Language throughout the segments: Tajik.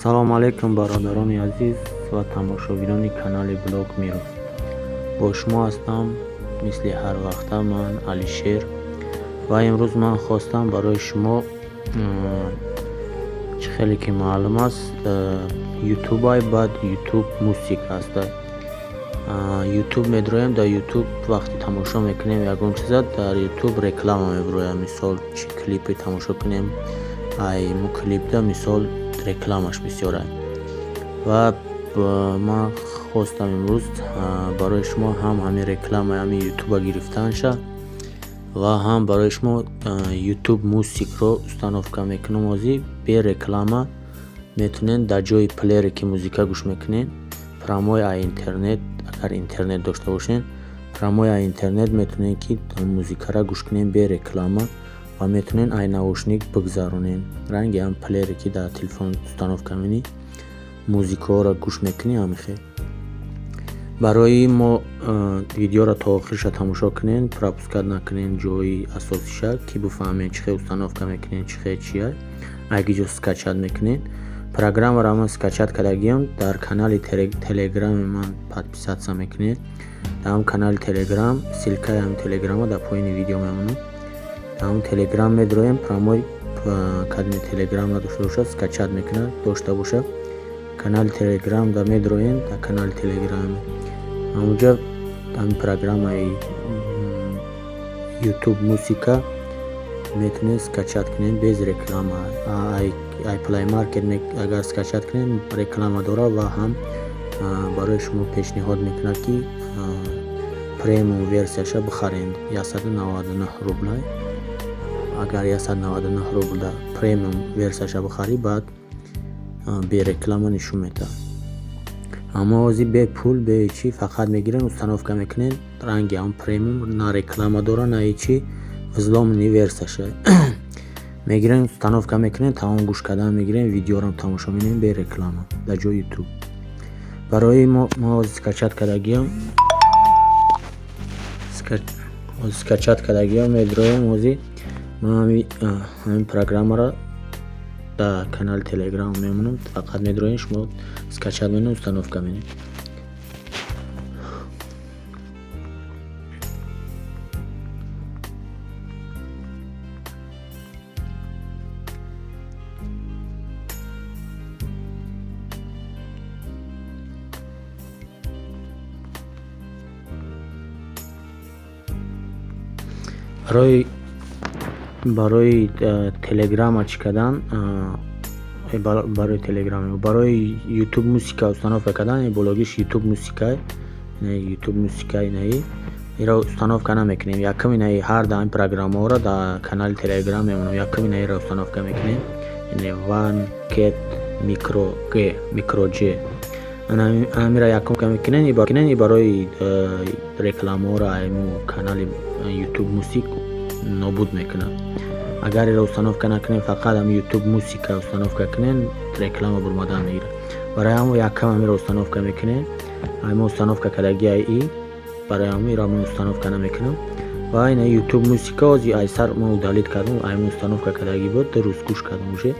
салом алейкум бародарони азиз ва тамошобинони канали блог Миру. Бо шумо ҳастам мисли ҳар вақта ман Алишер ва имрӯз ман хостам барои шумо чӣ хеле ки маълум аст ютубай баъд ютуб мусик аста. ютуб медроем, дар ютуб вақти тамошо мекунем ягон чиза дар ютуб реклама мебироям. Мисол чи клипе тамошо кунем, ай мо клипда мисол рекламаш бисёр аст. Ва ман хостам имрӯз барои шумо ҳам ҳамин реклама ҳамин ютуба гирифтанша ва ҳам барои шумо ютуб мусикро установка мекунам. ҳозир бе реклама метунен дар ҷои плеере ки музика гӯш мекунен, промои ай интернет, агар интернет дошта бошен, промои ай интернет метунен ки музикара гӯш кунен бе реклама ва метунен ай наушник бигзаронен. Ранги ҳам плеере ки дар телефон установка менӣ музикаҳоро гӯш мекунӣ ҳамихе. Барои мо видеоро то охириша тамошо кунен, пропускат накунен ҷои асосиша ки бифаҳмем чӣ хел установка мекунен, чӣ хел чия, аги ҷо скачат мекунен. Программаро ман скачат кардагиам, дар канали телеграми ман подписатся мекунед. Дар ҳам канали телеграм, силкаи ҳам телеграма дар поини видео мемонад. Дар ҳам телеграм медроем, промои кадими телеграм надошта боша скачат мекунад, дошта боша канали телеграм да медроем, дар канали телеграм ҳамуҷа ҳамин программаи ютуб мусика метунед скачат кунед без реклама. ай плей маркет агар скачат кунед реклама дора ва ҳам барои шумо пешниҳод мекунад ки премиум версияша бихаред 199 рубл. агар 199 рубл да премиум версияша бихарӣ баъд бе реклама нишон метавад. аммо ҳозир бе пул бе ҳечи фақат мегирен установка мекунен, ранги ҳам премиум, на реклама дора на ҳечи, взломни версияша мегирен установка мекунен, тамом гӯш кардан мегирен, видеоро тамошо менем бе реклама дар ҷои ютуб. Барои мо ҳозир скачат кардагиам медроем. ҳозир ман ҳамин программаро дар канали телеграм мемонам, фақат медроем шумо скачат менем, установка менем. барои телеграма чӣ кардан, барои ютуб мусика установка кардан бологиш ютуб мусика иро установка намекунем. якум инаи ҳар даим программаҳоро дар канали телеграм мемонам. якум инаиро установка мекунем, ван кет микро j амира якум мекунен. барои рекламаҳоро айму канали ютуб мусик нобуд мекунад. агар иро установка накунем, фақат ҳам ютуб мусика установка кунен, реклама бурмадан мегирад. барои ҳамо якам амиро установка мекунем. ама установка кардаги ай барои ҳамо иро ман установка намекунам. ва ина ютуб мусика ҳозир ай сар мо удалит кардам, ама установка кардаги буд дуруст гӯш кардам уже.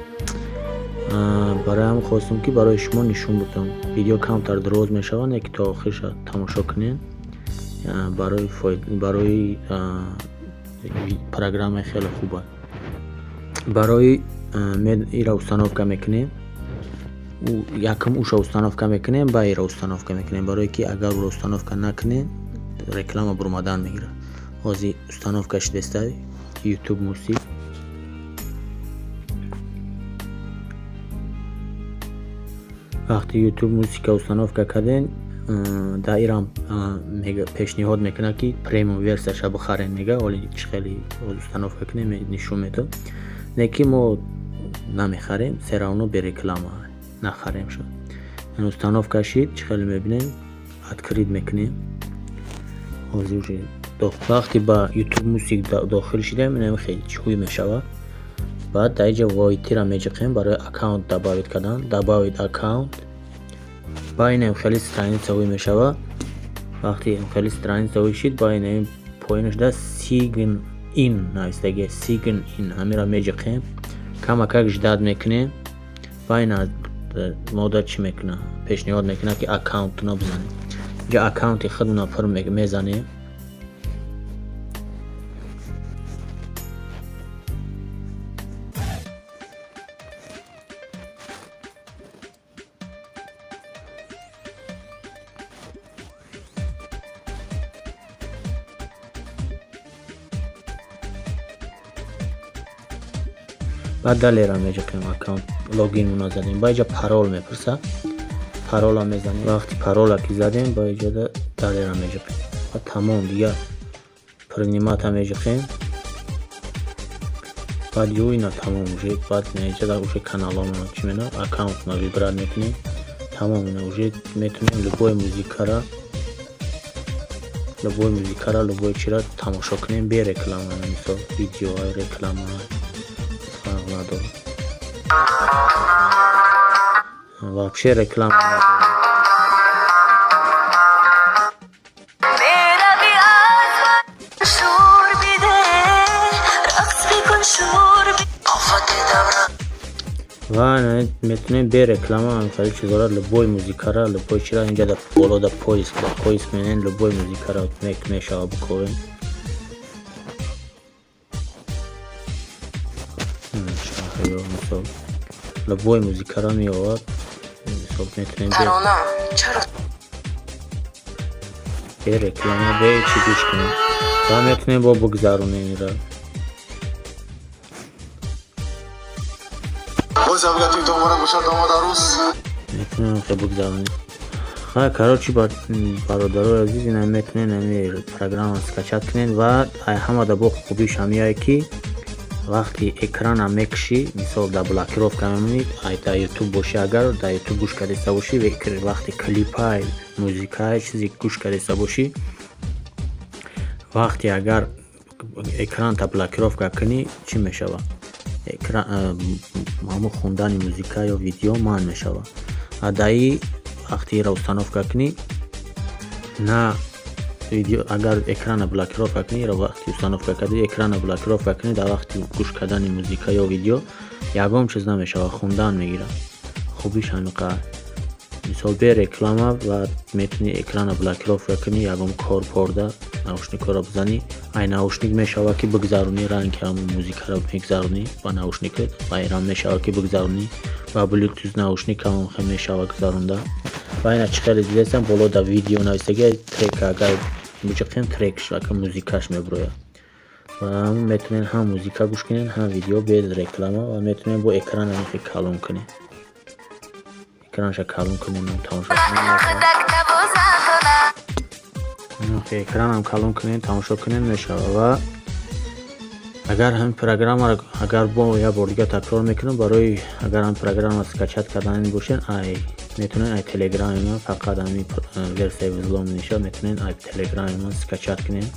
барои ҳам хостам ки барои шумо нишон будам. видео камтар дароз мешавад, не ки то охириша тамошо кунен. барои программа хеле хуб аст. барои иро установка мекунем, якум уша установка мекунем, ба иро установка мекунем, барое ки агар уро установка накунем реклама бурмадан мегирад. ҳозир установка шудеста ютуб мусик. вақти ютуб мусика установка карден, дар ирам пешниҳод мекунад ки премиум версияша бихарен, мега оли чӣ хеле установка кунем нишон метавад. не ки мо намехарем, се равно бе реклама нахарем шуд. установка шид, чӣ хеле мебинем, открит мекунем. ҳозир уже вақти ба ютуб мусик дохил шидем, инам хеле чӯй мешавад. баъд дар инҷа воитира меҷиқем барои аккаунт добавит кардан, добавит аккаунт. ба инам хеле страницаҳои мешавад. вақти хеле страницаҳои шид, ба инам поинаш да sign in навистаги sign in ҳамира меҷиқем, камакак ждат мекунем. ва ина مادر چی میکنه؟ پیشنهاد میکنه که اکانت رو بزنی. اینجا اکانت خودمون پر میزنیم. بعد دلیرا میجا کنیم اکانت لوگین رو زدیم. با اینجا پرول میپرسه، پرول رو میزنیم. وقتی پرول رو که زدیم با اینجا دلیرا میجا کنیم و تمام دیگه پرنیمات هم میجا کنیم. بعد یو اینا تمام уже. بعد میجا در уже کانال ها چی مینا اکانت ما ویبراد میکنیم. تمام اینا уже میتونیم لبوی موزیکا را لبوی چی را تماشا کنیم بی رکلام ها. مثلا ویدیو های رکلام ها вообще реклама و میتونیم به реклама همین چیزا رو لبوی موزیکا را لبوی چرا اینجا در بالا در پویس می‌بینین لبوی موزیکا را میشه بکنیم. مثلا لبوی موزیکا را میآورد. مثلا میتونیم به رکلام به چی گوش کنیم و میتونیم با بگذارونیم این را. میتونیم که بگذارونیم. خیلی کاروچی برادرو عزیز اینا میتونین این پروگرام اسکچات کنین و همه دا با خوبیش همیه که وقتی اکران هم میکشی مثال در بلاکیروف که میمونید در یوتیوب باشی، اگر در یوتیوب گوش کردیسته باشی وقتی کلیپ های موزیک های چیزی گوش کردیسته باشی، وقتی اگر اکران تا بلاکیروف کنی چی میشوه؟ همون خوندن موزیک یا ویدیو مان میشوه. دایی وقتی را استانوف کنی نه ویدیو اگر اکران بلاکیروف کنی را وقتی استانوف کردی اکران بلاکیروف کنی در وقتی گوش کردن موزیک یا ویدیو یکم چیز نمیشه خوندن میگیره. خوبیش همینقدر مثال به رکلامه و میتونی اکران بلاکیروف کنی یکم کار پرده ناوشنیک رو بزنی. این ناوشنیک میشه که بگذارونی رنگ که همون موزیک رو میگذارونی با ناوشنیک و ایران میشه که بگذارونی و بلوتوز ناوشنیک هم میشه گذارونده. و این چقدر دیدستم بالا در ویدیو نایستگی تریک اگر بجقیم تریکش و که موزیکاش میبروید و هم میتونین هم موزیکا گوش کنین هم ویدیو به رکلامه و میتونین با اکران هم که کلون کنین اکرانش کلون کنین هم تماشا کنین اکران هم کلون کنین تماشا کنین میشه. و اگر هم پروگرام اگر با یا بار دیگه تکرار میکنم برای اگر هم پروگرام اسکچات کردن باشین میتونین ای تلگرام ما فقط همین ورسای ویزلوم میشه میتونین ای تلگرام ما اسکچات کنین.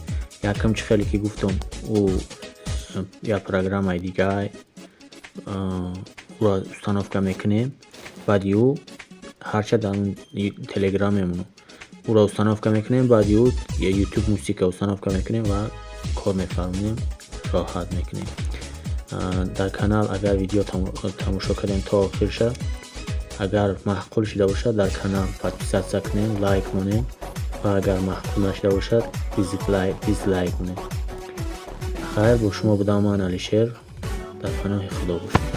یکم چه خیلی که گفتم او یا پروگرام ای دیگه را استانوف میکنیم بعد یو هرچه در تلگراممون او را استانوف میکنیم بعد یو یوتیوب موسیقی استانوف میکنیم و کار میفرماییم راحت میکنیم. در کانال اگر ویدیو تماشا کردین تا آخر شد اگر معقول شده باشد در کانال پادپیسات کنین لایک کنین و اگر معقول نشده باشد دیسلایک کنین. خیر با شما بودم من علیشیر در پناه خدا باشید.